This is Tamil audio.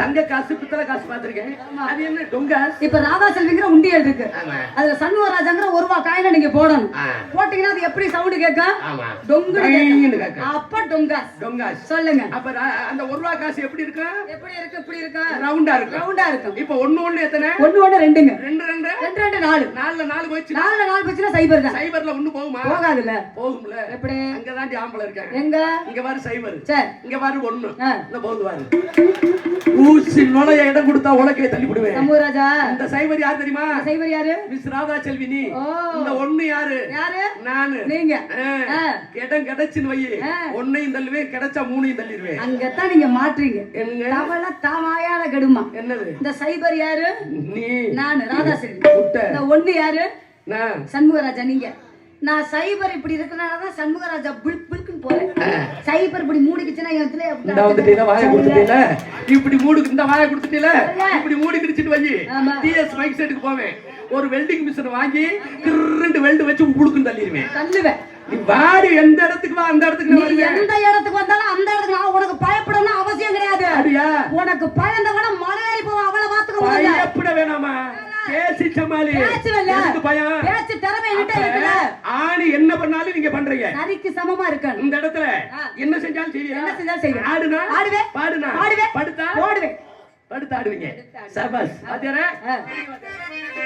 தங்க காசு பித்தளை காசு பாத்திருக்கேன். அது என்ன டொங்காஸ்? இப்ப ராதா செல்விங்கிற உண்டியல் இருக்கு, அதுல சண்முகராஜாங்கிற ₹1 காயினை நீங்க போடணும். போட்டீங்கன்னா அது எப்படி சவுண்ட் கேட்கும்? டொங்கு. அப்ப டொங்காஸ். டொங்காஸ் சொல்லுங்க. அப்ப அந்த ₹1 காசு எப்படி இருக்கு? எப்படி இருக்கு? இப்படி இருக்கு, ரவுண்டா இருக்கு. ரவுண்டா இருக்கும். இப்ப 1 எத்தனை? 1 2ங்க. 2 4 4 போச்சு. 4 போச்சுன்னா சைபர் தான். சைபர்ல 1 போகுமா? போகாதுல்ல. போகும்ல. எப்படி? அங்க தான் ஆம்பளை இருக்காங்க. எங்க? இங்க பாரு சைபர். சரி, இங்க பாரு 1. இந்த போகுது பாரு. ஊசி நுழைய இடம் கொடுத்தா உலக்கைய தள்ளி விடுவேன். சண்முகராஜா, இந்த சைபர் யார் தெரியுமா? சைபர் யாரு? மிஸ் ராதா செல்வி. நீ இந்த 1 யாரு? யாரு? நானு. நீங்க. இடம் கிடைச்சுன்னு வை, 1ஐயும் தள்ளுவேன், கிடைச்சா 3ஐயும் தள்ளிடுவேன். அங்கதான் நீங்க மாற்றீங்க. தவள தாமாயால கெடுமா. என்னது? இந்த சைபர் யாரு? நீ. நானு ராதா செல்வி. இந்த 1 யாரு? நான். சண்முகராஜா. நீங்க. நான் சைபர் இப்படி இருக்கனாலதான் சண்முகராஜா புல்குன்னு போறேன். சைபர் இப்படி மூடிக்குச்சுன்னா இந்த வந்துட்டீல வாயை கொடுத்துட்டீல, இப்படி மூடுக்கு இந்த வாயை கொடுத்துட்டீல, இப்படி மூடி கிடிச்சிட்டு வை. டிஎஸ் மைக் செட்டுக்கு போவேன், ஒரு வெல்டிங் மிஷின் வாங்கி 2 வெல்டு வச்சு புழுக்குன்னு தள்ளிடுவேன். தள்ளுவேன். நீ வாடி எந்த இடத்துக்கு வா அந்த இடத்துக்கு நான் வருவேன். எந்த இடத்துக்கு வந்தாலும் அந்த இடத்துக்கு நான் உனக்கு பயப்படணும் அவசியம் கிடையாது. அப்படியா? உனக்கு பயந்தவன மலையேறி போவ அவளை பாத்துக்க முடியாது. பயப்பட வேணாமா? பேசி சமாளி. எதுக்கு பயம்? பேச்சு திறமை என்கிட்ட இருக்குல. ஆணி என்ன பண்ணாலும் நீங்க பண்றீங்க. சரிக்கு சமமா இருக்கு. இந்த இடத்துல என்ன செஞ்சாலும் செய்வீங்க. என்ன செஞ்சாலும் செய்வேன். ஆடுனா ஆடுவேன், பாடுனா பாடுவேன், படுத்தா ஓடுவேன், படுத்து ஆடுவீங்க. சபாஸ். பாத்தியாரே?